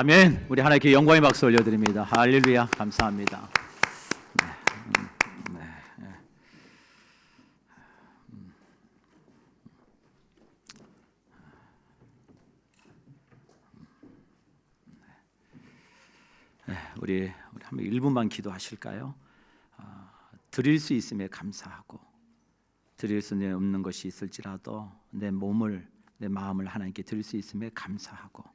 아멘. 우리 하나님께 영광의 박수 올려드립니다. 할렐루야. 감사합니다. 우리 한번 1분만 기도하실까요? 드릴 수 있음에 감사하고 드릴 수 없는 것이 있을지라도 내 몸을 내 마음을 하나님께 드릴 수 있음에 감사하고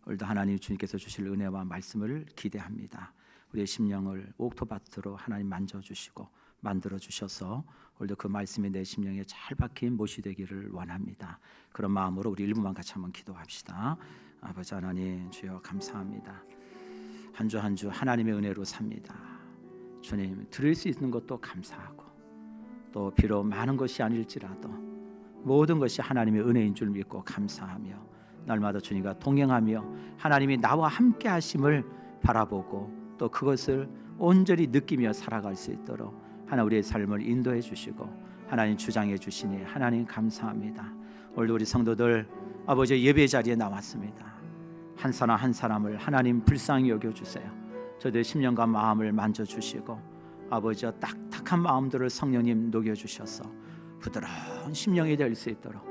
오늘도 하나님 주님께서 주실 은혜와 말씀을 기대합니다. 우리의 심령을 옥토밭으로 하나님 만져주시고 만들어주셔서 오늘도 그 말씀이 내 심령에 잘 박힌 못이 되기를 원합니다. 그런 마음으로 우리 1분만 같이 한번 기도합시다. 아버지 하나님 주여 감사합니다. 한 주 한 주 하나님의 은혜로 삽니다. 주님 드릴 수 있는 것도 감사하고 또 비록 많은 것이 아닐지라도 모든 것이 하나님의 은혜인 줄 믿고 감사하며 날마다 주님과 동행하며 하나님이 나와 함께 하심을 바라보고 또 그것을 온전히 느끼며 살아갈 수 있도록 하나 우리의 삶을 인도해 주시고 하나님 주장해 주시니 하나님 감사합니다. 오늘도 우리 성도들 아버지 예배 자리에 나왔습니다. 한 사람 한 사람을 하나님 불쌍히 여겨주세요. 저들의 심령과 마음을 만져주시고 아버지와 딱딱한 마음들을 성령님 녹여주셔서 부드러운 심령이 될 수 있도록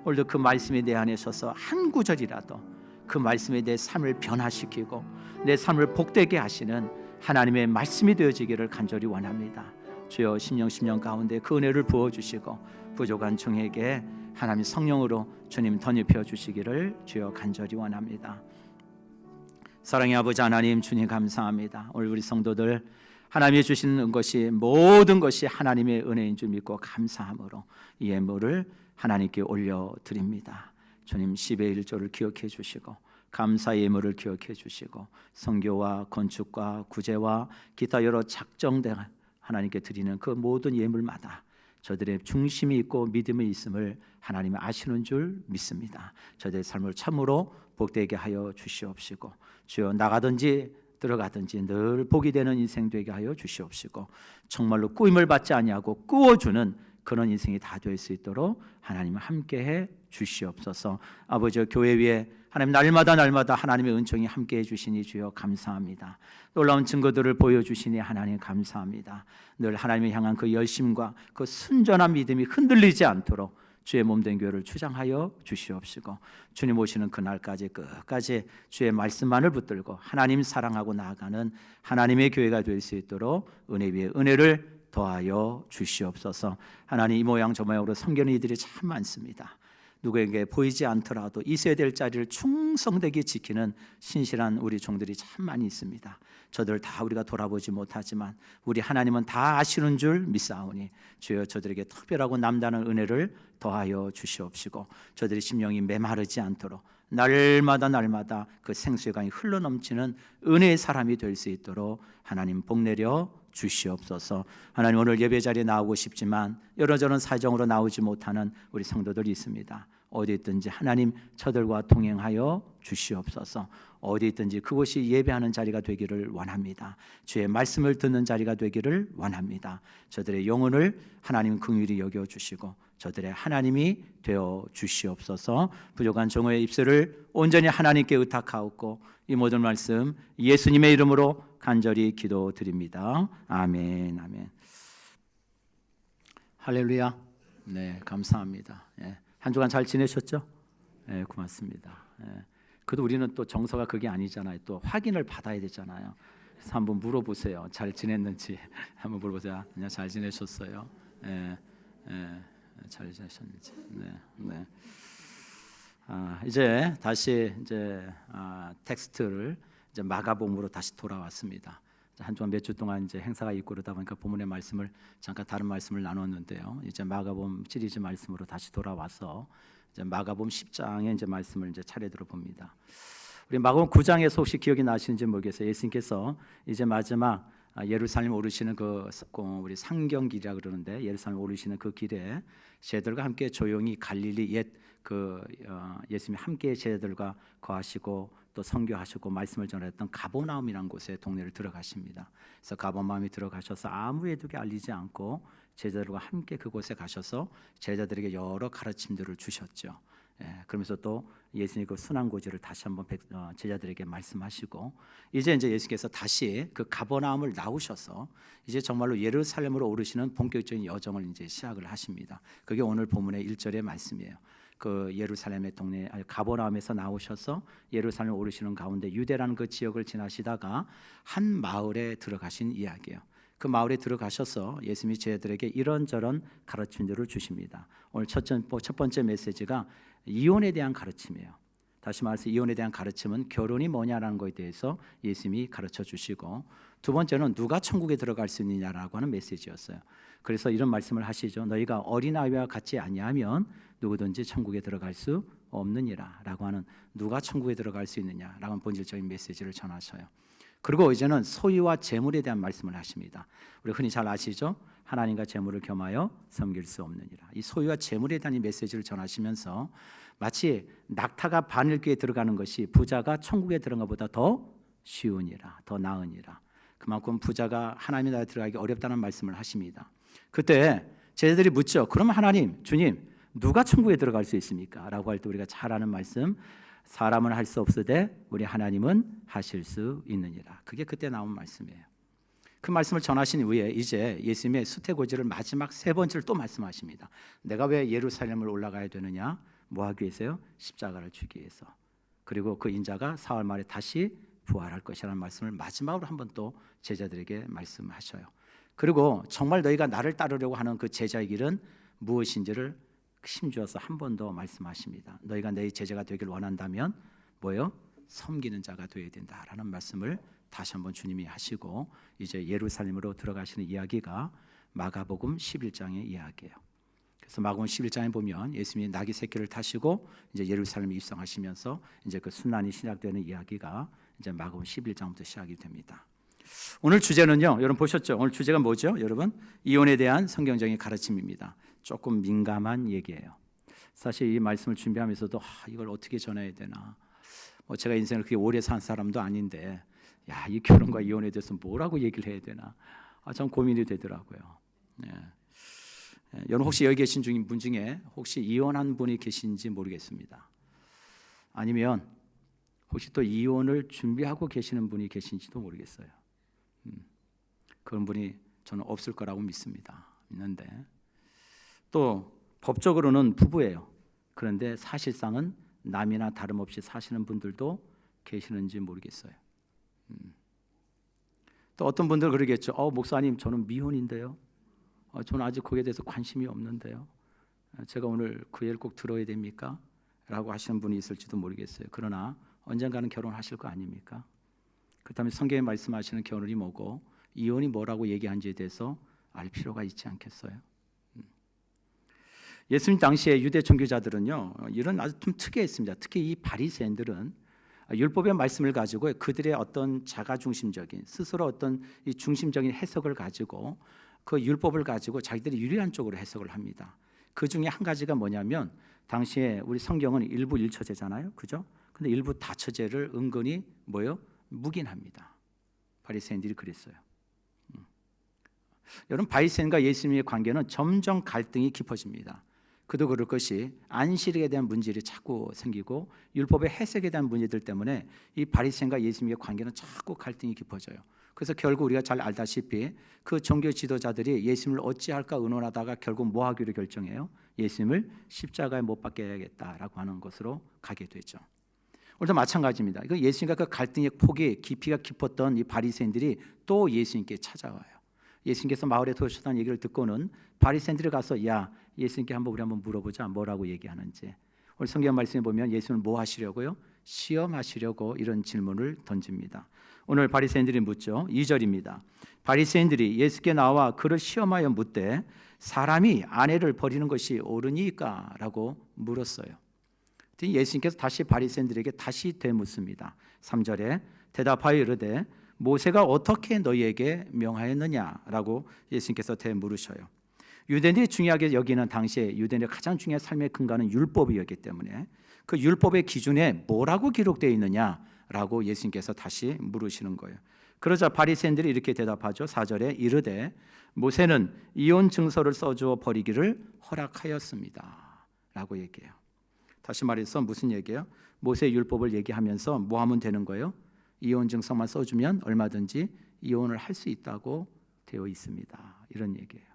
오늘도 그 말씀이 내 안에 서서 한 구절이라도 그 말씀이 내 삶을 변화시키고 내 삶을 복되게 하시는 하나님의 말씀이 되어지기를 간절히 원합니다. 주여 심령 가운데 그 은혜를 부어주시고 부족한 종에게 하나님 성령으로 주님 덧입혀 주시기를 주여 간절히 원합니다. 사랑의 아버지 하나님 주님 감사합니다. 오늘 우리 성도들 하나님이 주시는 것이 모든 것이 하나님의 은혜인 줄 믿고 감사함으로 이 예물을 하나님께 올려드립니다. 주님 10의 1조를 기억해 주시고 감사의 예물을 기억해 주시고 선교와 건축과 구제와 기타 여러 작정된 하나님께 드리는 그 모든 예물마다 저들의 중심이 있고 믿음이 있음을 하나님이 아시는 줄 믿습니다. 저들의 삶을 참으로 복되게 하여 주시옵시고 주여 나가든지 들어가든지 늘 복이 되는 인생 되게 하여 주시옵시고 정말로 꾸임을 받지 아니하고 꾸어주는 그런 인생이 다 될 수 있도록 하나님 함께해 주시옵소서. 아버지 교회 위에 하나님 날마다 하나님의 은총이 함께해 주시니 주여 감사합니다. 놀라운 증거들을 보여주시니 하나님 감사합니다. 늘 하나님을 향한 그 열심과 그 순전한 믿음이 흔들리지 않도록 주의 몸된 교회를 주장하여 주시옵시고 주님 오시는 그날까지 끝까지 주의 말씀만을 붙들고 하나님 사랑하고 나아가는 하나님의 교회가 될 수 있도록 은혜 위에 은혜를 더하여 주시옵소서. 하나님 이 모양 저 모양으로 섬기는 이들이 참 많습니다. 누구에게 보이지 않더라도 있어야 될 자리를 충성되게 지키는 신실한 우리 종들이 참 많이 있습니다. 저들 다 우리가 돌아보지 못하지만 우리 하나님은 다 아시는 줄 믿사오니 주여 저들에게 특별하고 남다른 은혜를 더하여 주시옵시고 저들의 심령이 메마르지 않도록 날마다 그 생수의 강이 흘러넘치는 은혜의 사람이 될 수 있도록 하나님 복내려 주시옵소서. 하나님 오늘 예배 자리에 나오고 싶지만 여러저런 사정으로 나오지 못하는 우리 성도들이 있습니다. 어디 있든지 하나님 저들과 동행하여 주시옵소서. 어디 있든지 그곳이 예배하는 자리가 되기를 원합니다. 주의 말씀을 듣는 자리가 되기를 원합니다. 저들의 영혼을 하나님 긍휼히 여겨주시고 저들의 하나님이 되어 주시옵소서. 부족한 종의 입술을 온전히 하나님께 의탁하옵고 이 모든 말씀 예수님의 이름으로 간절히 기도드립니다. 아멘. 아멘. 할렐루야. 네, 감사합니다. 예, 한 주간 잘 지내셨죠? 네, 고맙습니다. 예, 그래도 우리는 또 정서가 그게 아니잖아요. 또 확인을 받아야 되잖아요. 그래서 한번 물어보세요. 잘 지냈는지 한번 물어보세요. 그냥 잘 지내셨어요? 예, 잘 지내셨는지. 네. 이제 다시 텍스트를 이제 마가복음으로 다시 돌아왔습니다. 한 주간 몇 주 동안 이제 행사가 있고 그러다 보니까 본문의 말씀을 잠깐 다른 말씀을 나눴는데요. 이제 마가복음 시리즈 말씀으로 다시 돌아와서 이제 마가복음 10장의 이제 말씀을 이제 차례대로 봅니다. 우리 마가복음 9장에서 혹시 기억이 나시는지 모르겠어요. 예수님께서 이제 마지막 예루살렘 오르시는 그 우리 상경길이라 그러는데 예루살렘 오르시는 그 길에 제자들과 함께 조용히 갈릴리 예수님이 함께 제자들과 거하시고 또 선교하시고 말씀을 전했던 가버나움이라는 곳에 동네를 들어가십니다. 그래서 가버나움에 들어가셔서 아무에게 알리지 않고 제자들과 함께 그곳에 가셔서 제자들에게 여러 가르침들을 주셨죠. 그러면서 또 예수님 그 순환고지를 다시 한번 제자들에게 말씀하시고 이제 예수께서 다시 그 가버나움을 나오셔서 이제 정말로 예루살렘으로 오르시는 본격적인 여정을 이제 시작을 하십니다. 그게 오늘 본문의 1절의 말씀이에요. 그 예루살렘의 동네 가버나움에서 나오셔서 예루살렘 오르시는 가운데 유대라는 그 지역을 지나시다가 한 마을에 들어가신 이야기예요. 그 마을에 들어가셔서 예수님이 제자들에게 이런저런 가르침들을 주십니다. 오늘 첫 번째 메시지가 이혼에 대한 가르침이에요. 다시 말해서 이혼에 대한 가르침은 결혼이 뭐냐라는 것에 대해서 예수님이 가르쳐 주시고, 두 번째는 누가 천국에 들어갈 수 있느냐라고 하는 메시지였어요. 그래서 이런 말씀을 하시죠. 너희가 어린아이와 같지 아니하면 누구든지 천국에 들어갈 수 없느니라 라고 하는, 누가 천국에 들어갈 수 있느냐라고 하는 본질적인 메시지를 전하셔요. 그리고 이제는 소유와 재물에 대한 말씀을 하십니다. 우리 흔히 잘 아시죠? 하나님과 재물을 겸하여 섬길 수 없느니라. 이 소유와 재물에 대한 이 메시지를 전하시면서 마치 낙타가 바늘귀에 들어가는 것이 부자가 천국에 들어간 것보다 더 쉬우니라, 더 나으니라. 그만큼 부자가 하나님의 나라에 들어가기 어렵다는 말씀을 하십니다. 그때 제자들이 묻죠. 그럼 하나님, 주님, 누가 천국에 들어갈 수 있습니까? 라고 할 때 우리가 잘 아는 말씀, 사람은 할 수 없으되 우리 하나님은 하실 수 있느니라. 그게 그때 나온 말씀이에요. 그 말씀을 전하신 후에 이제 예수님의 수태고지를 마지막 세 번째를 또 말씀하십니다. 내가 왜 예루살렘을 올라가야 되느냐? 뭐 하기 위해서요? 십자가를 주기 위해서. 그리고 그 인자가 사흘 만에 다시 부활할 것이라는 말씀을 마지막으로 한 번 또 제자들에게 말씀하셔요. 그리고 정말 너희가 나를 따르려고 하는 그 제자의 길은 무엇인지를 힘주어서 한 번 더 말씀하십니다. 너희가 내 제자가 되길 원한다면 뭐요? 섬기는 자가 되어야 된다라는 말씀을 다시 한번 주님이 하시고 이제 예루살렘으로 들어가시는 이야기가 마가복음 11장의 이야기예요. 그래서 마가복음 11장에 보면 예수님이 나귀 새끼를 타시고 이제 예루살렘에 입성하시면서 이제 그 순환이 시작되는 이야기가 이제 마가복음 11장부터 시작이 됩니다. 오늘 주제는요, 여러분 보셨죠? 오늘 주제가 뭐죠? 여러분, 이혼에 대한 성경적인 가르침입니다. 조금 민감한 얘기예요. 사실 이 말씀을 준비하면서도 이걸 어떻게 전해야 되나, 제가 인생을 그렇게 오래 산 사람도 아닌데 이 결혼과 이혼에 대해서 뭐라고 얘기를 해야 되나, 참 고민이 되더라고요. 여러분 혹시 여기 계신 분 중에 혹시 이혼한 분이 계신지 모르겠습니다. 아니면 혹시 또 이혼을 준비하고 계시는 분이 계신지도 모르겠어요. 그런 분이 저는 없을 거라고 믿는데 또 법적으로는 부부예요. 그런데 사실상은 남이나 다름없이 사시는 분들도 계시는지 모르겠어요. 또 어떤 분들 그러겠죠. 목사님, 저는 미혼인데요. 저는 아직 거기에 대해서 관심이 없는데요. 제가 오늘 그 예를 꼭 들어야 됩니까? 라고 하시는 분이 있을지도 모르겠어요. 그러나 언젠가는 결혼하실 거 아닙니까? 그렇다면 성경에 말씀하시는 결혼이 뭐고 이혼이 뭐라고 얘기한지에 대해서 알 필요가 있지 않겠어요? 예수님 당시에 유대 종교자들은요, 이런 아주 좀 특이했습니다. 특히 이 바리새인들은 율법의 말씀을 가지고 그들의 어떤 자가중심적인, 스스로 어떤 이 중심적인 해석을 가지고 그 율법을 가지고 자기들이 유리한 쪽으로 해석을 합니다. 그 중에 한 가지가 뭐냐면, 당시에 우리 성경은 일부 일처제잖아요, 그죠? 근데 일부 다처제를 은근히 묵인합니다. 바리새인들이 그랬어요. 여러분, 바리새인과 예수님의 관계는 점점 갈등이 깊어집니다. 그도 그럴 것이 안식일에 대한 문제들이 자꾸 생기고 율법의 해석에 대한 문제들 때문에 이 바리새인과 예수님의 관계는 자꾸 갈등이 깊어져요. 그래서 결국 우리가 잘 알다시피 그 종교 지도자들이 예수님을 어찌할까 의논하다가 결국 뭐 하기로 결정해요? 예수님을 십자가에 못 박게 해야겠다라고 하는 것으로 가게 되죠. 오늘도 마찬가지입니다. 이거 예수님과 그 갈등의 폭이 깊이가 깊었던 이 바리새인들이 또 예수님께 찾아와요. 예수님께서 마을에 들어오셨다는 얘기를 듣고는 바리새인들이 가서 예수님께 우리 한번 물어보자, 뭐라고 얘기하는지. 오늘 성경 말씀에 보면 예수님을 뭐 하시려고요? 시험하시려고 이런 질문을 던집니다. 오늘 바리새인들이 묻죠. 2절입니다. 바리새인들이 예수께 나와 그를 시험하여 묻되 사람이 아내를 버리는 것이 옳으니까? 라고 물었어요. 예수님께서 다시 바리새인들에게 다시 되묻습니다. 3절에 대답하여 이르되 모세가 어떻게 너희에게 명하였느냐라고 예수님께서 되물으셔요. 유대인들이 중요하게 여기는 당시에 유대인의 가장 중요한 삶의 근간은 율법이었기 때문에 그 율법의 기준에 뭐라고 기록되어 있느냐라고 예수님께서 다시 물으시는 거예요. 그러자 바리새인들이 이렇게 대답하죠. 4절에 이르되 모세는 이혼 증서를 써주어 버리기를 허락하였습니다 라고 얘기해요. 다시 말해서 무슨 얘기예요? 모세 율법을 얘기하면서 뭐 하면 되는 거예요? 이혼 증서만 써주면 얼마든지 이혼을 할 수 있다고 되어 있습니다. 이런 얘기예요.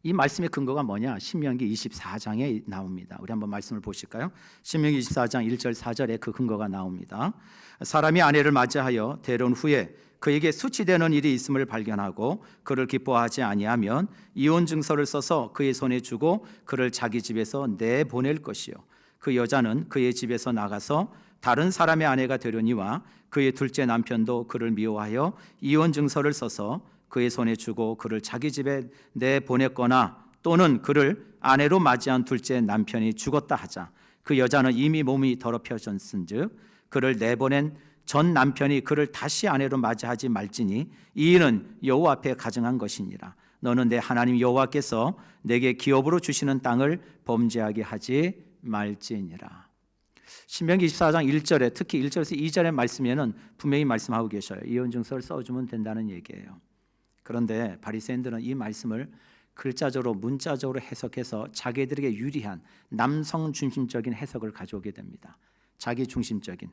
이 말씀의 근거가 뭐냐? 신명기 24장에 나옵니다. 우리 한번 말씀을 보실까요? 신명기 24장 1절 4절에 그 근거가 나옵니다. 사람이 아내를 맞이하여 데려온 후에 그에게 수치되는 일이 있음을 발견하고 그를 기뻐하지 아니하면 이혼 증서를 써서 그의 손에 주고 그를 자기 집에서 내보낼 것이요 그 여자는 그의 집에서 나가서 다른 사람의 아내가 되려니와 그의 둘째 남편도 그를 미워하여 이혼 증서를 써서 그의 손에 주고 그를 자기 집에 내보냈거나 또는 그를 아내로 맞이한 둘째 남편이 죽었다 하자 그 여자는 이미 몸이 더럽혀졌은즉 그를 내보낸 전 남편이 그를 다시 아내로 맞이하지 말지니 이 일은 여호와 앞에 가증한 것이니라. 너는 내 하나님 여호와께서 내게 기업으로 주시는 땅을 범죄하게 하지 말지니라. 신명기 24장 1절에 특히 1절에서 2절의 말씀에는 분명히 말씀하고 계셔요. 이혼 증서를 써주면 된다는 얘기예요. 그런데 바리새인들은 이 말씀을 글자적으로 문자적으로 해석해서 자기들에게 유리한 남성 중심적인 해석을 가져오게 됩니다. 자기 중심적인.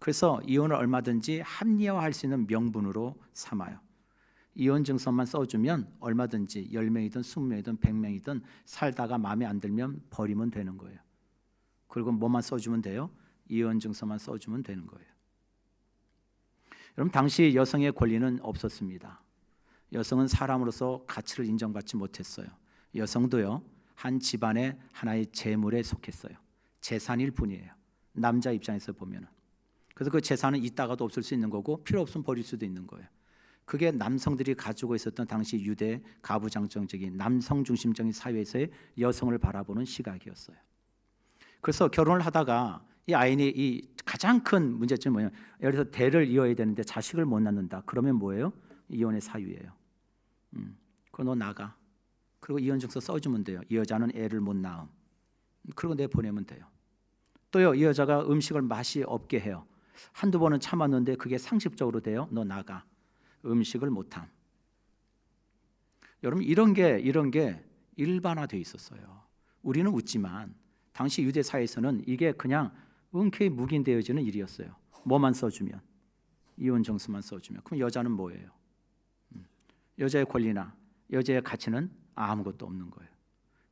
그래서 이혼을 얼마든지 합리화할 수 있는 명분으로 삼아요. 이혼 증서만 써주면 얼마든지 10명이든 20명이든 100명이든 살다가 마음에 안 들면 버리면 되는 거예요. 그리고 뭐만 써주면 돼요? 이혼 증서만 써주면 되는 거예요. 여러분 당시 여성의 권리는 없었습니다. 여성은 사람으로서 가치를 인정받지 못했어요. 여성도요 한 집안의 하나의 재물에 속했어요. 재산일 뿐이에요. 남자 입장에서 보면은. 그래서 그 재산은 있다가도 없을 수 있는 거고 필요 없으면 버릴 수도 있는 거예요. 그게 남성들이 가지고 있었던 당시 유대 가부장적인 남성 중심적인 사회에서의 여성을 바라보는 시각이었어요. 그래서 결혼을 하다가 이 아인이 이 가장 큰 문제점이 뭐냐면 예를 들어서 대를 이어야 되는데 자식을 못 낳는다. 그러면 뭐예요? 이혼의 사유예요. 그럼 너 나가. 그리고 이혼 증서 써주면 돼요. 이 여자는 애를 못 낳음. 그리고 내보내면 돼요. 또요 이 여자가 음식을 맛이 없게 해요. 한두 번은 참았는데 그게 상습적으로 돼요. 너 나가. 음식을 못함. 여러분 이런 게 일반화되어 있었어요. 우리는 웃지만 당시 유대 사회에서는 이게 그냥 흔쾌히 묵인되어지는 일이었어요. 뭐만 써주면 이혼 증서만 써주면 그럼 여자는 뭐예요? 여자의 권리나 여자의 가치는 아무것도 없는 거예요.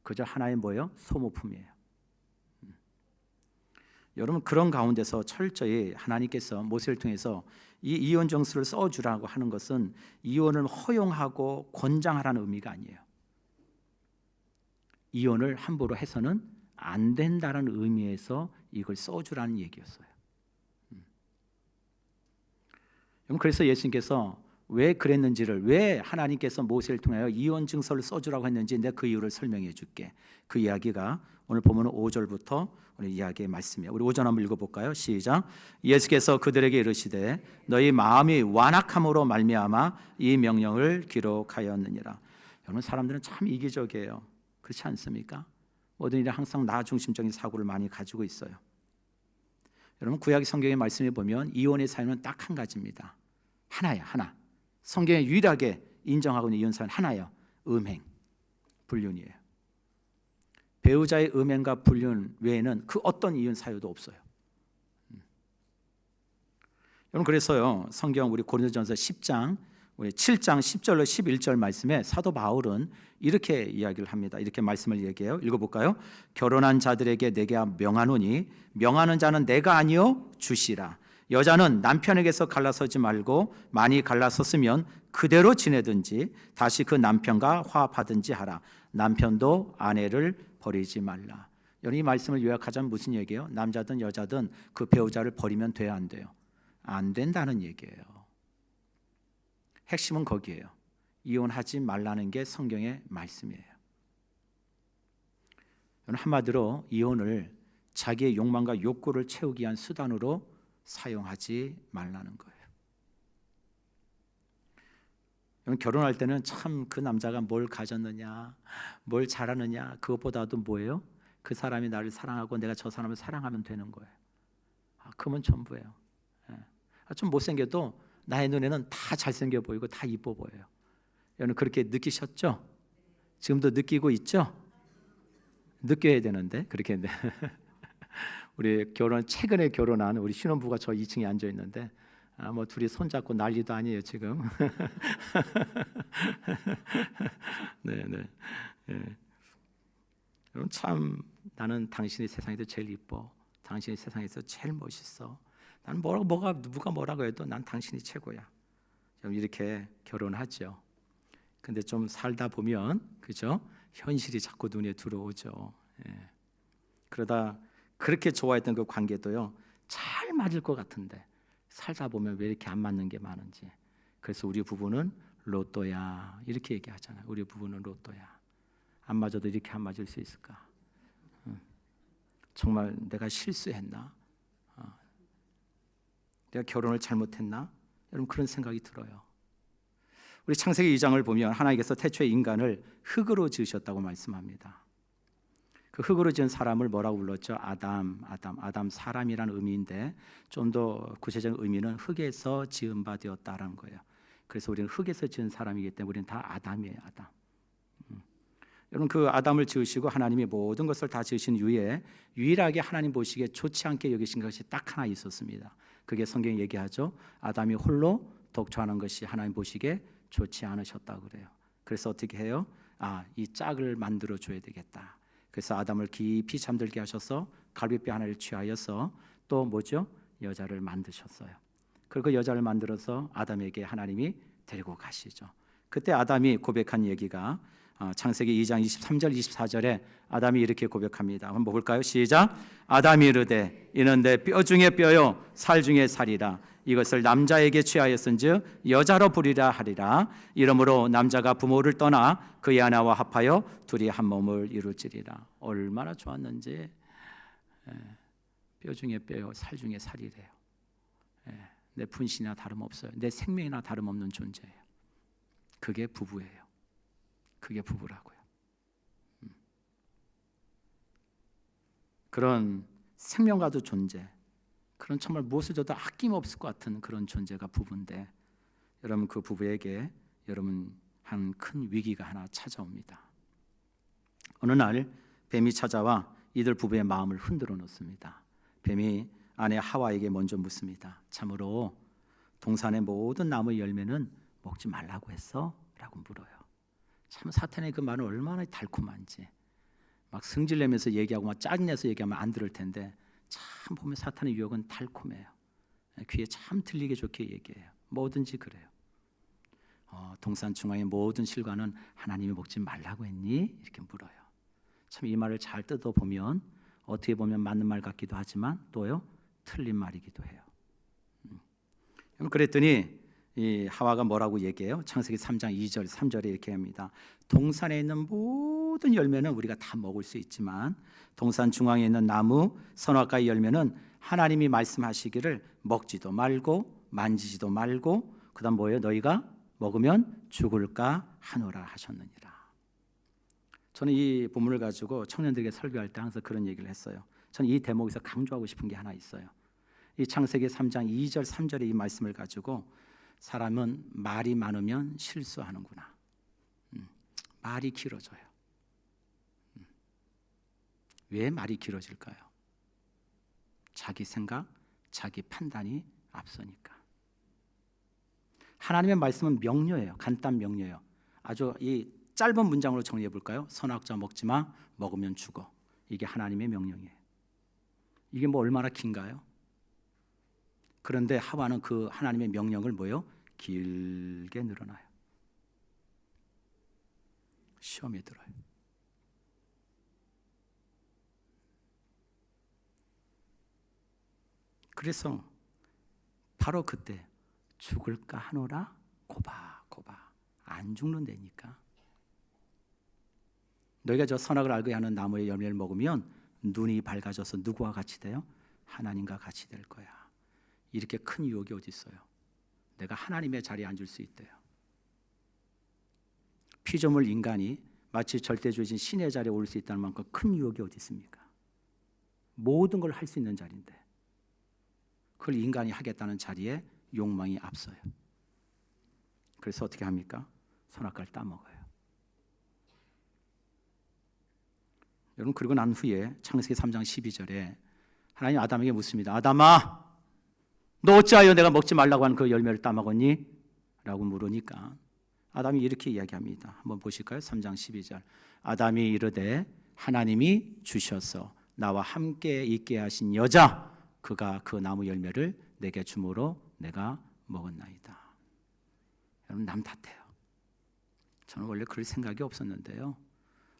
그저 하나의 뭐예요? 소모품이에요. 여러분 그런 가운데서 철저히 하나님께서 모세를 통해서 이 이혼 증서를 써주라고 하는 것은 이혼을 허용하고 권장하라는 의미가 아니에요. 이혼을 함부로 해서는 안 된다는 의미에서 이걸 써주라는 얘기였어요. 그래서 예수님께서 왜 그랬는지를 왜 하나님께서 모세를 통하여 이혼 증서를 써주라고 했는지 내가 그 이유를 설명해 줄게. 그 이야기가 오늘 보면 5절부터 우리 이야기의 말씀이에요. 우리 5절 한번 읽어볼까요? 시작. 예수께서 그들에게 이르시되 너희 마음이 완악함으로 말미암아 이 명령을 기록하였느니라. 여러분 사람들은 참 이기적이에요. 그렇지 않습니까? 모든 일에 항상 나 중심적인 사고를 많이 가지고 있어요. 여러분 구약 성경의 말씀에 보면 이혼의 사유는 딱 한 가지입니다. 하나야 하나. 성경에 유일하게 인정하고 있는 이혼 사유는 하나예요. 음행, 불륜이에요. 배우자의 음행과 불륜 외에는 그 어떤 이혼 사유도 없어요. 여러분 그래서요 성경 우리 고린도전서 10장 우리 7장 10절로 11절 말씀에 사도 바울은 이렇게 이야기를 합니다. 이렇게 말씀을 얘기해요. 읽어볼까요? 결혼한 자들에게 내게 명하노니 명하는 자는 내가 아니요 주시라. 여자는 남편에게서 갈라서지 말고 많이 갈라섰으면 그대로 지내든지 다시 그 남편과 화합하든지 하라. 남편도 아내를 버리지 말라. 여러분 이 말씀을 요약하자면 무슨 얘기예요? 남자든 여자든 그 배우자를 버리면 돼요, 안 돼요? 안 된다는 얘기예요. 핵심은 거기에요. 이혼하지 말라는 게 성경의 말씀이에요. 한마디로 이혼을 자기의 욕망과 욕구를 채우기 위한 수단으로 사용하지 말라는 거예요. 결혼할 때는 참 그 남자가 뭘 가졌느냐, 뭘 잘하느냐 그것보다도 뭐예요? 그 사람이 나를 사랑하고 내가 저 사람을 사랑하면 되는 거예요. 그러면 전부예요. 좀 못생겨도 나의 눈에는 다 잘생겨 보이고 다 이뻐 보여요. 여러분 그렇게 느끼셨죠? 지금도 느끼고 있죠? 느껴야 되는데 그렇게 했는데 우리 최근에 결혼한 우리 신혼부가 저 2층에 앉아 있는데 뭐 둘이 손잡고 난리도 아니에요 지금. 네, 네. 예. 여러분 참 나는 당신이 세상에서 제일 이뻐. 당신이 세상에서 제일 멋있어. 나는 누가 뭐라고 해도 난 당신이 최고야. 좀 이렇게 결혼하죠. 근데 좀 살다 보면 그죠? 현실이 자꾸 눈에 들어오죠. 예. 그러다 그렇게 좋아했던 그 관계도요 잘 맞을 것 같은데 살다 보면 왜 이렇게 안 맞는 게 많은지. 그래서 우리 부부는 로또야 이렇게 얘기하잖아요. 우리 부부는 로또야. 안 맞아도 이렇게 안 맞을 수 있을까? 정말 내가 실수했나? 내가 결혼을 잘못했나? 여러분 그런 생각이 들어요. 우리 창세기 2장을 보면 하나님께서 태초에 인간을 흙으로 지으셨다고 말씀합니다. 그 흙으로 지은 사람을 뭐라고 불렀죠? 아담 사람이라는 의미인데 좀 더 구체적인 의미는 흙에서 지은 바 되었다라는 거예요. 그래서 우리는 흙에서 지은 사람이기 때문에 우리는 다 아담이에요. 아담. 여러분 그 아담을 지으시고 하나님이 모든 것을 다 지으신 이후에 유일하게 하나님 보시기에 좋지 않게 여기신 것이 딱 하나 있었습니다. 그게 성경이 얘기하죠. 아담이 홀로 독초하는 것이 하나님 보시기에 좋지 않으셨다고 그래요. 그래서 어떻게 해요? 이 짝을 만들어 줘야 되겠다. 그래서 아담을 깊이 잠들게 하셔서 갈비뼈 하나를 취하여서 또 뭐죠? 여자를 만드셨어요. 그리고 여자를 만들어서 아담에게 하나님이 데리고 가시죠. 그때 아담이 고백한 얘기가 창세기 2장 23절 24절에 아담이 이렇게 고백합니다. 한번 볼까요? 시작. 아담이 이르되 이는 내 뼈 중에 뼈요 살 중에 살이라. 이것을 남자에게 취하였은즉 여자로 부리라 하리라. 이러므로 남자가 부모를 떠나 그의 아내와 합하여 둘이 한 몸을 이룰지리라. 얼마나 좋았는지. 뼈 중에 뼈요 살 중에 살이래요. 내 분신이나 다름없어요. 내 생명이나 다름없는 존재예요. 그게 부부예요. 그게 부부라고요. 그런 생명과도 존재, 그런 정말 무엇을 줘도 아낌없을 것 같은 그런 존재가 부부인데 여러분 그 부부에게 여러분 한 큰 위기가 하나 찾아옵니다. 어느 날 뱀이 찾아와 이들 부부의 마음을 흔들어 놓습니다. 뱀이 아내 하와에게 먼저 묻습니다. 참으로 동산의 모든 나무의 열매는 먹지 말라고 했어? 라고 물어요. 참 사탄의 그 말은 얼마나 달콤한지. 막 승질내면서 얘기하고 막 짜증내서 얘기하면 안 들을 텐데 참 보면 사탄의 유혹은 달콤해요. 귀에 참 들리게 좋게 얘기해요. 뭐든지 그래요. 동산 중앙의 모든 실과는 하나님이 먹지 말라고 했니? 이렇게 물어요. 참 이 말을 잘 뜯어보면 어떻게 보면 맞는 말 같기도 하지만 또요 틀린 말이기도 해요. 그랬더니 이 하와가 뭐라고 얘기해요? 창세기 3장 2절 3절에 이렇게 합니다. 동산에 있는 모든 열매는 우리가 다 먹을 수 있지만 동산 중앙에 있는 나무 선악과의 열매는 하나님이 말씀하시기를 먹지도 말고 만지지도 말고 그다음 뭐예요? 너희가 먹으면 죽을까 하노라 하셨느니라. 저는 이 본문을 가지고 청년들에게 설교할 때 항상 그런 얘기를 했어요. 저는 이 대목에서 강조하고 싶은 게 하나 있어요. 이 창세기 3장 2절 3절의 이 말씀을 가지고 사람은 말이 많으면 실수하는구나. 말이 길어져요. 왜 말이 길어질까요? 자기 생각, 자기 판단이 앞서니까. 하나님의 말씀은 명료해요. 간단 명료해요. 아주 이 짧은 문장으로 정리해 볼까요? 선악과 먹지 마, 먹으면 죽어. 이게 하나님의 명령이에요. 이게 뭐 얼마나 긴가요? 그런데 하와는 그 하나님의 명령을 뭐요? 길게 늘어나요. 시험에 들어요. 그래서 바로 그때 죽을까 하노라 고바 안 죽는다니까. 너희가 저 선악을 알게 하는 나무의 열매를 먹으면 눈이 밝아져서 누구와 같이 돼요? 하나님과 같이 될 거야. 이렇게 큰 유혹이 어디 있어요? 내가 하나님의 자리에 앉을 수 있대요. 피조물 인간이 마치 절대주의신 신의 자리에 올 수 있다는 만큼 큰 유혹이 어디 있습니까? 모든 걸 할 수 있는 자리인데 그걸 인간이 하겠다는 자리에 욕망이 앞서요. 그래서 어떻게 합니까? 선악과를 따먹어요. 여러분, 그리고 난 후에 창세기 3장 12절에 하나님 아담에게 묻습니다. 아담아, 너 어찌하여 내가 먹지 말라고 하는 그 열매를 따먹었니? 라고 물으니까 아담이 이렇게 이야기합니다. 한번 보실까요? 3장 12절. 아담이 이르되 하나님이 주셔서 나와 함께 있게 하신 여자, 그가 그 나무 열매를 내게 주므로 내가 먹었나이다. 여러분, 남 탓해요. 저는 원래 그럴 생각이 없었는데요,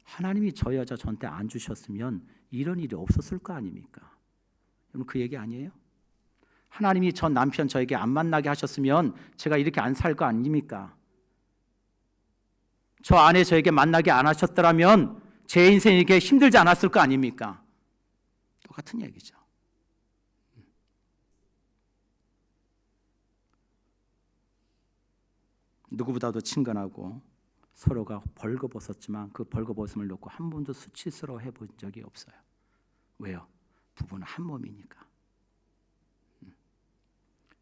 하나님이 저 여자 저한테 안 주셨으면 이런 일이 없었을 거 아닙니까? 여러분, 그 얘기 아니에요? 하나님이 저 남편 저에게 안 만나게 하셨으면 제가 이렇게 안 살 거 아닙니까? 저 아내 저에게 만나게 안 하셨더라면 제 인생이 이렇게 힘들지 않았을 거 아닙니까? 똑같은 얘기죠. 누구보다도 친근하고 서로가 벌거벗었지만 그 벌거벗음을 놓고 한 번도 수치스러워 해본 적이 없어요. 왜요? 부부는 한 몸이니까.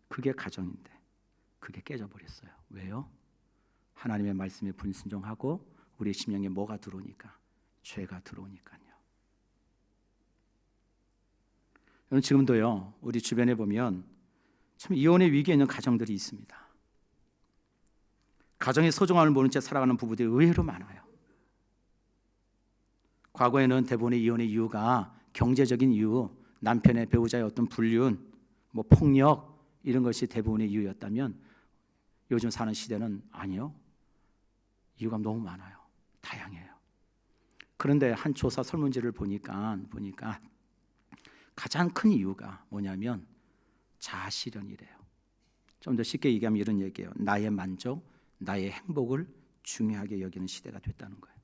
그게 가정인데 그게 깨져버렸어요. 왜요? 하나님의 말씀에 불순종하고 우리 심령에 뭐가 들어오니까? 죄가 들어오니까요. 여러분, 지금도요, 우리 주변에 보면 참 이혼의 위기에 있는 가정들이 있습니다. 가정의 소중함을 모른 채 살아가는 부부들이 의외로 많아요. 과거에는 대부분의 이혼의 이유가 경제적인 이유, 남편의 배우자의 어떤 불륜, 폭력, 이런 것이 대부분의 이유였다면 요즘 사는 시대는 아니요, 이유가 너무 많아요. 다양해요. 그런데 한 조사 설문지를 보니까 가장 큰 이유가 뭐냐면 자아실현이래요. 좀 더 쉽게 얘기하면 이런 얘기예요. 나의 만족, 나의 행복을 중요하게 여기는 시대가 됐다는 거예요.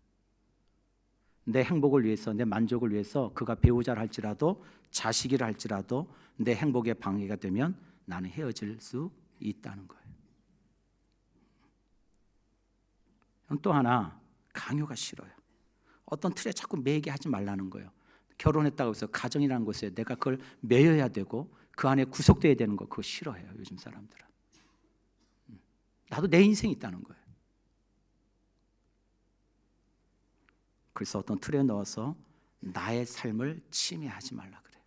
내 행복을 위해서, 내 만족을 위해서 그가 배우자를 할지라도 자식이라 할지라도 내 행복에 방해가 되면 나는 헤어질 수 있다는 거예요. 또 하나, 강요가 싫어요. 어떤 틀에 자꾸 매이게 하지 말라는 거예요. 결혼했다고 해서 가정이라는 곳에 내가 그걸 매여야 되고 그 안에 구속돼야 되는 거, 그거 싫어해요, 요즘 사람들은. 나도 내 인생이 있다는 거예요. 그래서 어떤 틀에 넣어서 나의 삶을 침해하지 말라 그래요.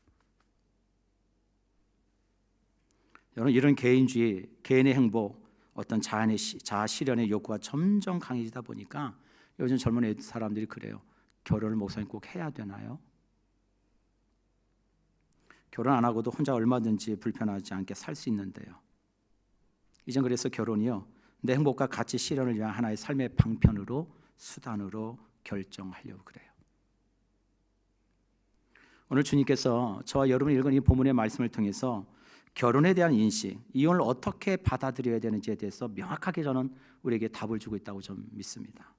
여러분, 이런 개인주의, 개인의 행복, 어떤 자아 실현의 욕구가 점점 강해지다 보니까 요즘 젊은 사람들이 그래요. 결혼을 목사님 꼭 해야 되나요? 결혼 안 하고도 혼자 얼마든지 불편하지 않게 살 수 있는데요. 이젠 그래서 결혼이요, 내 행복과 가치 실현을 위한 하나의 삶의 방편으로, 수단으로 결정하려고 그래요. 오늘 주님께서 저와 여러분이 읽은 이 본문의 말씀을 통해서 결혼에 대한 인식, 이혼을 어떻게 받아들여야 되는지에 대해서 명확하게 저는 우리에게 답을 주고 있다고 좀 믿습니다.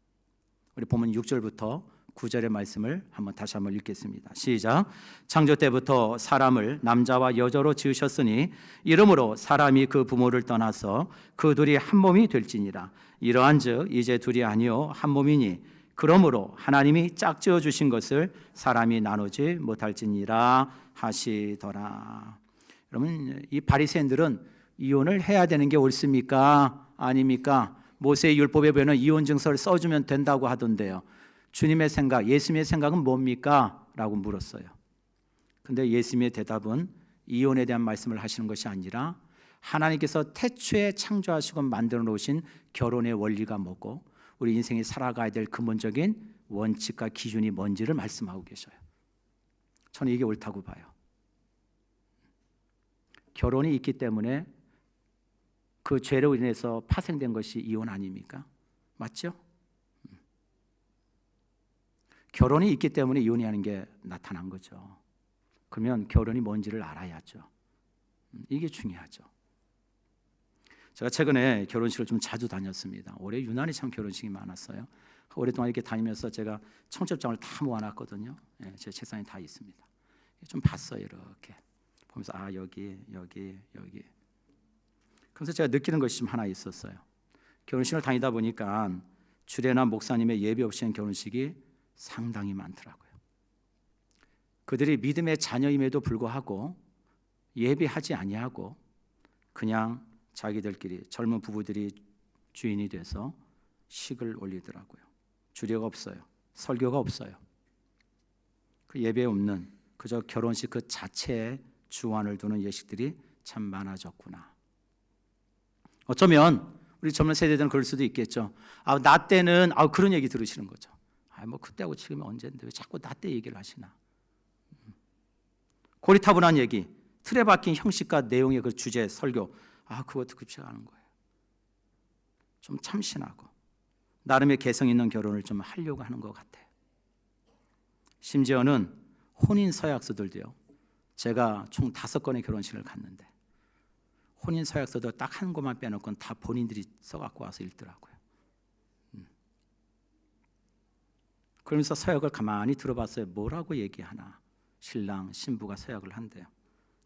우리 본문 6절부터 9절의 말씀을 다시 한번 읽겠습니다. 시작. 창조 때부터 사람을 남자와 여자로 지으셨으니 이러므로 사람이 그 부모를 떠나서 그 둘이 한 몸이 될지니라. 이러한즉 이제 둘이 아니요 한 몸이니 그러므로 하나님이 짝지어 주신 것을 사람이 나누지 못할지니라 하시더라. 여러분, 이 바리새인들은 이혼을 해야 되는 게 옳습니까? 아닙니까? 모세의 율법에 보면 이혼 증서를 써주면 된다고 하던데요. 주님의 생각, 예수님의 생각은 뭡니까? 라고 물었어요. 근데 예수님의 대답은 이혼에 대한 말씀을 하시는 것이 아니라 하나님께서 태초에 창조하시고 만들어 놓으신 결혼의 원리가 뭐고 우리 인생에 살아가야 될 근본적인 원칙과 기준이 뭔지를 말씀하고 계셔요. 저는 이게 옳다고 봐요. 결혼이 있기 때문에 그 죄로 인해서 파생된 것이 이혼 아닙니까? 맞죠? 결혼이 있기 때문에 이혼이 하는 게 나타난 거죠. 그러면 결혼이 뭔지를 알아야죠. 이게 중요하죠. 제가 최근에 결혼식을 좀 자주 다녔습니다. 올해 유난히 참 결혼식이 많았어요. 오랫동안 이렇게 다니면서 제가 청첩장을 다 모아놨거든요. 제 책상에 다 있습니다. 좀 봤어요, 이렇게 보면서 여기. 그래서 제가 느끼는 것이 좀 하나 있었어요. 결혼식을 다니다 보니까 주례나 목사님의 예배 없이 한 결혼식이 상당히 많더라고요. 그들이 믿음의 자녀임에도 불구하고 예배하지 아니하고 그냥 자기들끼리 젊은 부부들이 주인이 돼서 식을 올리더라고요. 주례가 없어요. 설교가 없어요. 그 예배 없는 그저 결혼식 그 자체에 주안을 두는 예식들이 참 많아졌구나. 어쩌면 우리 젊은 세대들은 그럴 수도 있겠죠. 나 때는 그런 얘기 들으시는 거죠. 뭐 그때하고 지금이 언젠데 왜 자꾸 나 때 얘기를 하시나. 고리타분한 얘기, 틀에 박힌 형식과 내용의 그 주제, 설교, 그거 듣고 싶지가 않은 거예요. 좀 참신하고 나름의 개성 있는 결혼을 좀 하려고 하는 것 같아요. 심지어는 혼인 서약서들도요. 제가 총 5건의 결혼식을 갔는데 혼인 서약서도 딱 한 곳만 빼놓고는 다 본인들이 써갖고 와서 읽더라고요. 그러면서 서약을 가만히 들어봤어요. 뭐라고 얘기하나. 신랑, 신부가 서약을 한대요.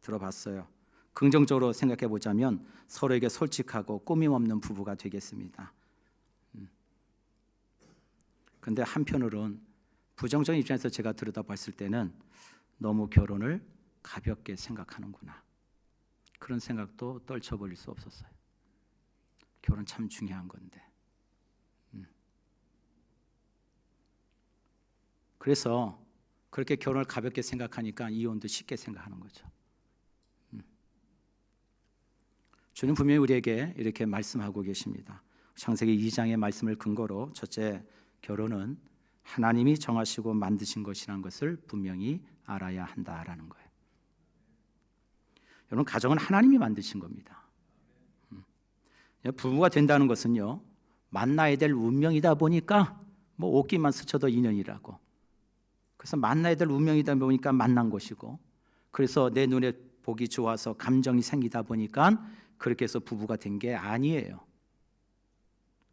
들어봤어요. 긍정적으로 생각해 보자면 서로에게 솔직하고 꾸밈 없는 부부가 되겠습니다. 그런데 한편으론 부정적인 입장에서 제가 들여다봤을 때는 너무 결혼을 가볍게 생각하는구나. 그런 생각도 떨쳐버릴 수 없었어요. 결혼 참 중요한 건데. 그래서 그렇게 결혼을 가볍게 생각하니까 이혼도 쉽게 생각하는 거죠. 주님 분명히 우리에게 이렇게 말씀하고 계십니다. 창세기 2장의 말씀을 근거로 첫째, 결혼은 하나님이 정하시고 만드신 것이라는 것을 분명히 알아야 한다라는 거예요. 여러분, 가정은 하나님이 만드신 겁니다. 부부가 된다는 것은요, 만나야 될 운명이다 보니까 옷깃만 스쳐도 인연이라고. 그래서 만나야 될 운명이다 보니까 만난 것이고, 그래서 내 눈에 보기 좋아서 감정이 생기다 보니까 그렇게 해서 부부가 된 게 아니에요.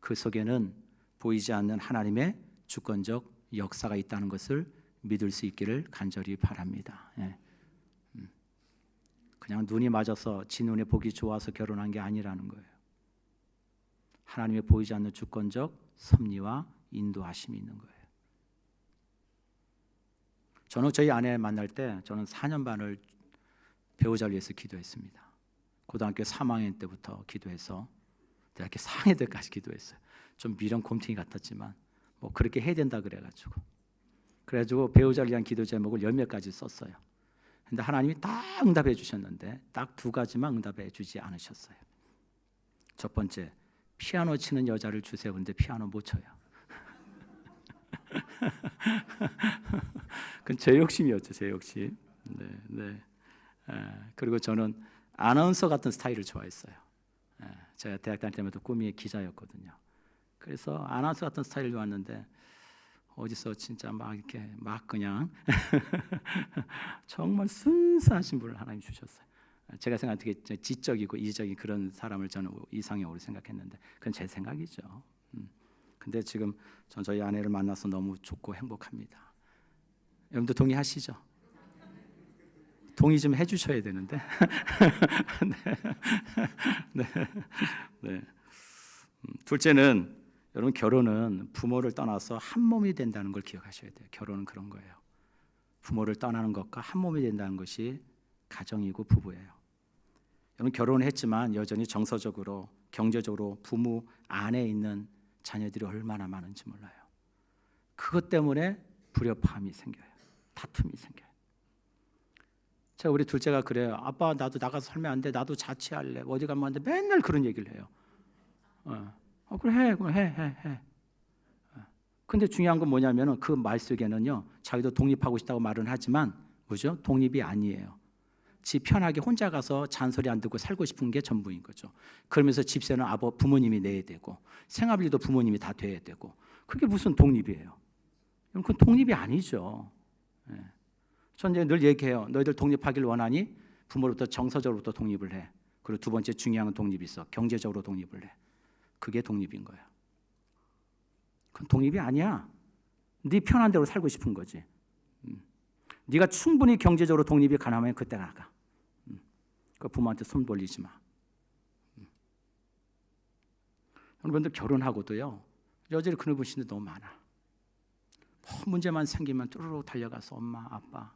그 속에는 보이지 않는 하나님의 주권적 역사가 있다는 것을 믿을 수 있기를 간절히 바랍니다. 그냥 눈이 맞아서 지 눈에 보기 좋아서 결혼한 게 아니라는 거예요. 하나님의 보이지 않는 주권적 섭리와 인도하심이 있는 거예요. 저는 저희 아내 만날 때 저는 4년 반을 배우자를 위해서 기도했습니다. 고등학교 3학년 때부터 기도해서 대학교 4학년 때까지 기도했어요. 좀 미련 곰탱이 같았지만 그렇게 해야 된다 그래가지고 배우자를 위한 기도 제목을 10몇 가지 썼어요. 근데 하나님이 딱 응답해 주셨는데 딱 2가지만 응답해 주지 않으셨어요. 첫 번째, 피아노 치는 여자를 주세요. 근데 피아노 못 쳐요. 그건 제 욕심이었죠, 제 욕심. 네. 그리고 저는 아나운서 같은 스타일을 좋아했어요. 제가 대학 다닐 때마다 꿈이 기자였거든요. 그래서 아나운서 같은 스타일을 좋아했는데 어디서 진짜 이렇게 그냥 정말 순수하신 분을 하나님 주셨어요. 제가 생각할 때 되게 지적이고 이적인 그런 사람을 저는 이상형으로 생각했는데 그건 제 생각이죠. 근데 지금 전 저희 아내를 만나서 너무 좋고 행복합니다. 여러분도 동의하시죠? 동의 좀 해주셔야 되는데. 네. 둘째는 여러분, 결혼은 부모를 떠나서 한 몸이 된다는 걸 기억하셔야 돼요. 결혼은 그런 거예요. 부모를 떠나는 것과 한 몸이 된다는 것이 가정이고 부부예요. 여러분, 결혼을 했지만 여전히 정서적으로, 경제적으로 부모 안에 있는 자녀들이 얼마나 많은지 몰라요. 그것 때문에 불협화음이 생겨요. 다툼이 생겨요. 제가 우리 둘째가 그래요. 아빠, 나도 나가서 살면 안 돼. 나도 자취할래. 어디 가면 안 돼. 맨날 그런 얘기를 해요. 그래, 그럼 해. 근데 중요한 건 뭐냐면은 그 말 속에는요, 자기도 독립하고 싶다고 말은 하지만 뭐죠? 독립이 아니에요. 지 편하게 혼자 가서 잔소리 안 듣고 살고 싶은 게 전부인 거죠. 그러면서 집세는 부모님이 내야 되고 생활비도 부모님이 다 돼야 되고, 그게 무슨 독립이에요? 그건 독립이 아니죠. 전 늘 얘기해요. 너희들 독립하길 원하니 부모로부터 정서적으로부터 독립을 해. 그리고 두 번째 중요한 독립이 있어. 경제적으로 독립을 해. 그게 독립인 거야. 그건 독립이 아니야. 네 편한 대로 살고 싶은 거지. 네가 충분히 경제적으로 독립이 가능하면 그때 나가. 그 부모한테 손 벌리지 마. 여러분들 결혼하고도요, 여전히 그런 분들이 너무 많아. 문제만 생기면 뚜루룩 달려가서 엄마, 아빠.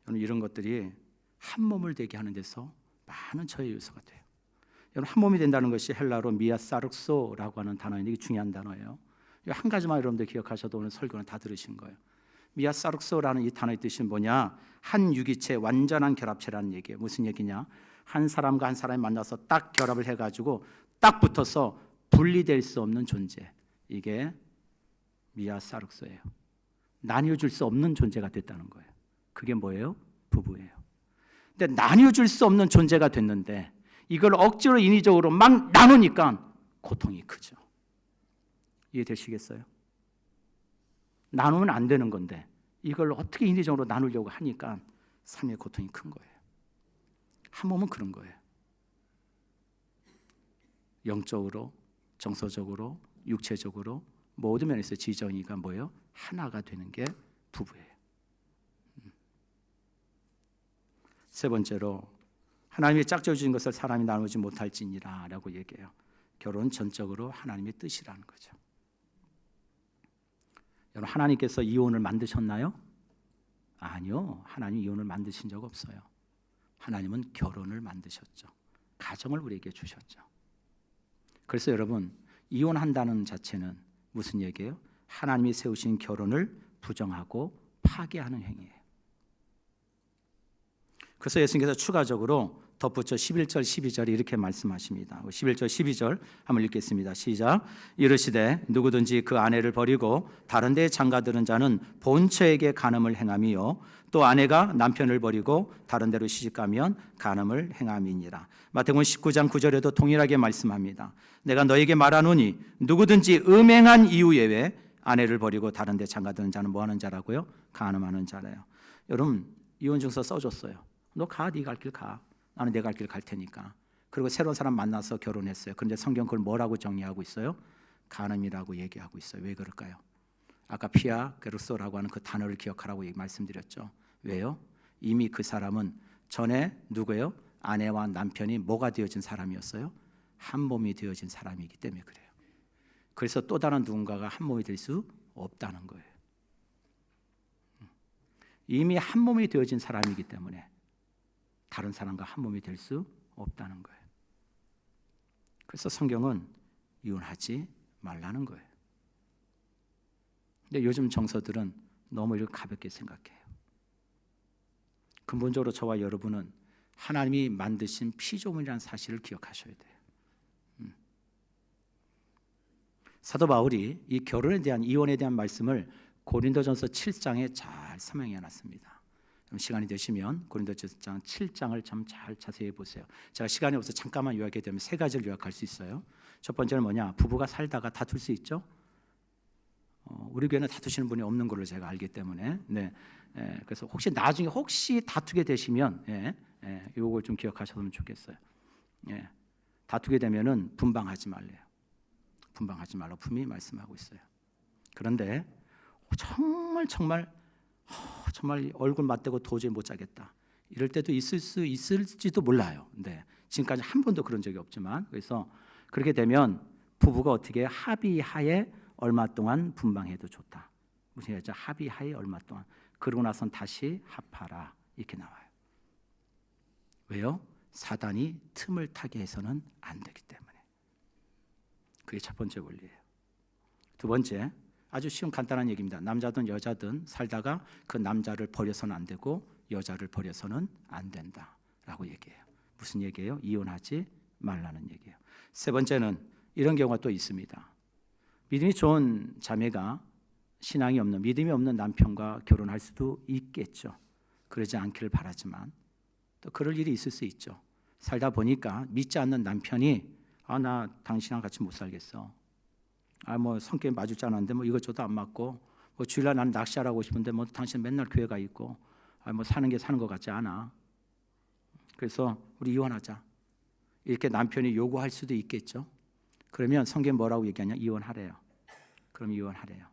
저는 이런 것들이 한 몸을 되게 하는 데서 많은 저의 요소가 돼요. 여러분, 한 몸이 된다는 것이 헬라어로 미아사룩소라고 하는 단어인데 이게 중요한 단어예요. 한 가지만 여러분들 기억하셔도 오늘 설교는 다 들으신 거예요. 미아사룩소라는 이 단어의 뜻이 뭐냐? 한 유기체, 완전한 결합체라는 얘기예요. 무슨 얘기냐? 한 사람과 한 사람이 만나서 딱 결합을 해가지고 딱 붙어서 분리될 수 없는 존재. 이게 미아사룩소예요. 나뉘어줄 수 없는 존재가 됐다는 거예요. 그게 뭐예요? 부부예요. 근데 나뉘어줄 수 없는 존재가 됐는데 이걸 억지로 인위적으로 막 나누니까 고통이 크죠. 이해되시겠어요? 나누면 안 되는 건데 이걸 어떻게 인위적으로 나누려고 하니까 삶의 고통이 큰 거예요. 한 몸은 그런 거예요. 영적으로, 정서적으로, 육체적으로 모든 면에서 지정이가 뭐예요? 하나가 되는 게 부부예요. 세 번째로 하나님이 짝져 주신 것을 사람이 나누지 못할지니라 라고 얘기해요. 결혼 전적으로 하나님의 뜻이라는 거죠. 여러분, 하나님께서 이혼을 만드셨나요? 아니요. 하나님 이혼을 만드신 적 없어요. 하나님은 결혼을 만드셨죠. 가정을 우리에게 주셨죠. 그래서 여러분, 이혼한다는 자체는 무슨 얘기예요? 하나님이 세우신 결혼을 부정하고 파괴하는 행위예요. 그래서 예수님께서 추가적으로 덧붙여 11절 12절에 이렇게 말씀하십니다. 11절 12절 한번 읽겠습니다. 시작. 이르시되 누구든지 그 아내를 버리고 다른 데에 장가드는 자는 본처에게 간음을 행함이요 또 아내가 남편을 버리고 다른 데로 시집가면 간음을 행함이니라. 마태복음 19장 9절에도 동일하게 말씀합니다. 내가 너에게 말하노니 누구든지 음행한 이유 예외 아내를 버리고 다른 데 장가드는 자는 뭐 하는 자라고요? 간음하는 자래요. 여러분, 이혼 증서 써줬어요. 너 가, 네 갈 길 가. 나는 내 갈 길 갈 테니까. 그리고 새로운 사람 만나서 결혼했어요. 그런데 성경 그걸 뭐라고 정의하고 있어요? 간음이라고 얘기하고 있어요. 왜 그럴까요? 아까 피아 게르소라고 하는 그 단어를 기억하라고 말씀드렸죠. 왜요? 이미 그 사람은 전에 누구예요? 아내와 남편이 뭐가 되어진 사람이었어요? 한 몸이 되어진 사람이기 때문에 그래요. 그래서 또 다른 누군가가 한 몸이 될 수 없다는 거예요. 이미 한 몸이 되어진 사람이기 때문에 다른 사람과 한 몸이 될 수 없다는 거예요. 그래서 성경은 이혼하지 말라는 거예요. 근데 요즘 정서들은 너무 이렇게 가볍게 생각해요. 근본적으로 저와 여러분은 하나님이 만드신 피조물이라는 사실을 기억하셔야 돼요. 사도 바울이 이 결혼에 대한 이혼에 대한 말씀을 고린도전서 7장에 잘 설명해 놨습니다. 시간이 되시면 고린도전서 7장을 참 잘 자세히 보세요. 제가 시간이 없어서 잠깐만 요약하게 되면 세 가지를 요약할 수 있어요. 첫 번째는 뭐냐? 부부가 살다가 다툴 수 있죠. 우리 교회는 다투시는 분이 없는 걸로 제가 알기 때문에 그래서 혹시 나중에 다투게 되시면 요걸 좀 기억하셨으면 좋겠어요. 다투게 되면은 분방하지 말래요. 분방하지 말라고 분명히 말씀하고 있어요. 그런데 정말 얼굴 맞대고 도저히 못 자겠다. 이럴 때도 있을지도 몰라요. 근데 지금까지 한 번도 그런 적이 없지만 그래서 그렇게 되면 부부가 어떻게 합의하에 얼마 동안 분방해도 좋다. 무슨 얘기죠? 합의하에 얼마 동안. 그러고 나선 다시 합하라. 이렇게 나와요. 왜요? 사단이 틈을 타게 해서는 안 되기 때문에. 그게 첫 번째 원리예요. 두 번째, 아주 쉬운 간단한 얘기입니다. 남자든 여자든 살다가 그 남자를 버려서는 안 되고 여자를 버려서는 안 된다라고 얘기해요. 무슨 얘기예요? 이혼하지 말라는 얘기예요. 세 번째는 이런 경우가 또 있습니다. 믿음이 좋은 자매가 신앙이 없는, 믿음이 없는 남편과 결혼할 수도 있겠죠. 그러지 않기를 바라지만 또 그럴 일이 있을 수 있죠. 살다 보니까 믿지 않는 남편이 나 당신이랑 같이 못 살겠어. 뭐 성격이 맞을지 않았는데 뭐 이것저것 안 맞고 뭐 주일날 나는 낚시하고 싶은데 뭐 당신 맨날 교회 가 있고 뭐 사는 게 사는 것 같지 않아. 그래서 우리 이혼하자. 이렇게 남편이 요구할 수도 있겠죠. 그러면 성경 뭐라고 얘기하냐? 이혼하래요. 그럼 이혼하래요.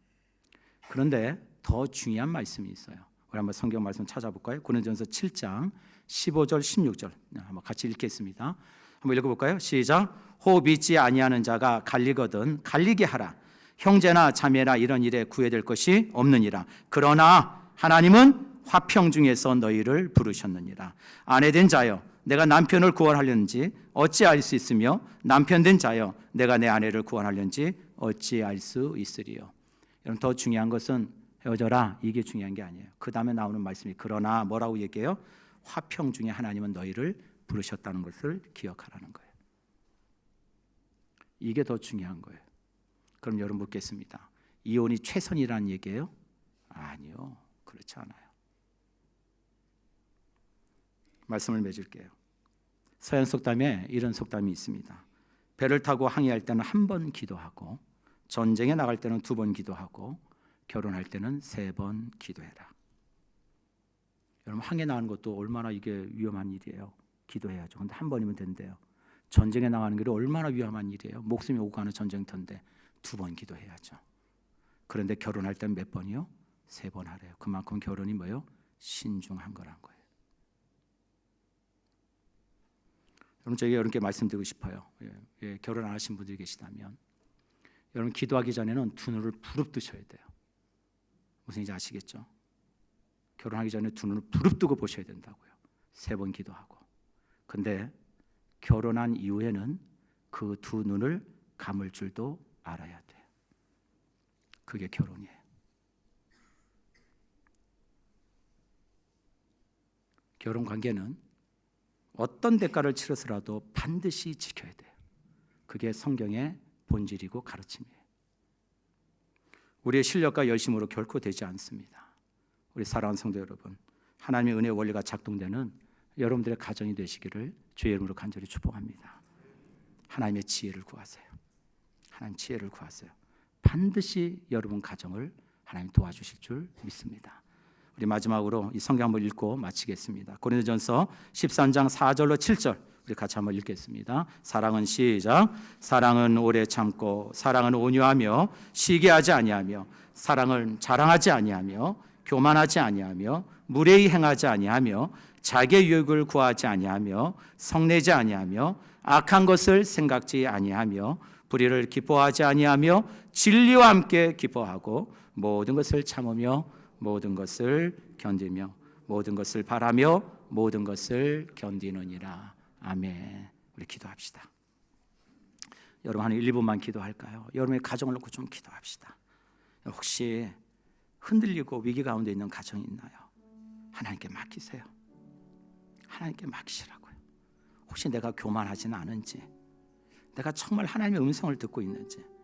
그런데 더 중요한 말씀이 있어요. 우리 한번 성경 말씀 찾아볼까요? 고린도전서 7장 15절 16절 한번 같이 읽겠습니다. 한번 읽어볼까요? 시작. 혹 믿지 아니하는 자가 갈리거든 갈리게 하라. 형제나 자매나 이런 일에 구애될 것이 없느니라. 그러나 하나님은 화평 중에서 너희를 부르셨느니라. 아내된 자여 내가 남편을 구원하려는지 어찌 알 수 있으며 남편된 자여 내가 내 아내를 구원하려는지 어찌 알 수 있으리요. 여러분, 더 중요한 것은 헤어져라, 이게 중요한 게 아니에요. 그 다음에 나오는 말씀이 그러나 뭐라고 얘기해요? 화평 중에 하나님은 너희를 부르셨다는 것을 기억하라는 거예요. 이게 더 중요한 거예요. 그럼 여러분 묻겠습니다. 이혼이 최선이라는 얘기예요? 아니요, 그렇지 않아요. 말씀을 맺을게요. 서양 속담에 이런 속담이 있습니다. 배를 타고 항해할 때는 한 번 기도하고, 전쟁에 나갈 때는 2번 기도하고, 결혼할 때는 3번 기도해라. 여러분, 항해 나가는 것도 얼마나 이게 위험한 일이에요. 기도해야죠. 근데 한 번이면 된대요. 전쟁에 나가는 길이 얼마나 위험한 일이에요. 목숨이 오고 가는 전쟁터인데 2번 기도해야죠. 그런데 결혼할 때는 몇 번이요? 3번 하래요. 그만큼 결혼이 뭐예요? 신중한 거란 거예요. 여러분, 제가 여러분께 말씀드리고 싶어요. 결혼 안 하신 분들이 계시다면 여러분, 기도하기 전에는 2 눈을 부릅뜨셔야 돼요. 무슨 얘기인지 아시겠죠? 결혼하기 전에 2 눈을 부릅뜨고 보셔야 된다고요. 3번 기도하고. 근데 결혼한 이후에는 그 2 눈을 감을 줄도 알아야 돼요. 그게 결혼이에요. 결혼 관계는 어떤 대가를 치러서라도 반드시 지켜야 돼요. 그게 성경의 본질이고 가르침이에요. 우리의 실력과 열심으로 결코 되지 않습니다. 우리 사랑하는 성도 여러분, 하나님의 은혜의 원리가 작동되는 여러분들의 가정이 되시기를 주의 이름으로 간절히 축복합니다. 하나님의 지혜를 구하세요. 하나님 지혜를 구하세요. 반드시 여러분 가정을 하나님 도와주실 줄 믿습니다. 우리 마지막으로 이 성경 한번 읽고 마치겠습니다. 고린도전서 13장 4절로 7절 우리 같이 한번 읽겠습니다. 사랑은 시작. 사랑은 오래 참고 사랑은 온유하며 시기하지 아니하며 사랑은 자랑하지 아니하며 교만하지 아니하며 무례히 행하지 아니하며 자기의 유익을 구하지 아니하며 성내지 아니하며 악한 것을 생각지 아니하며 불의를 기뻐하지 아니하며 진리와 함께 기뻐하고 모든 것을 참으며 모든 것을 견디며 모든 것을 바라며 모든 것을 견디느니라. 아멘. 우리 기도합시다. 여러분, 한 1, 2분만 기도할까요? 여러분의 가정을 놓고 좀 기도합시다. 혹시 흔들리고 위기 가운데 있는 가정이 있나요? 하나님께 맡기세요. 하나님께 맡기시라고요. 혹시 내가 교만하지는 않은지, 내가 정말 하나님의 음성을 듣고 있는지,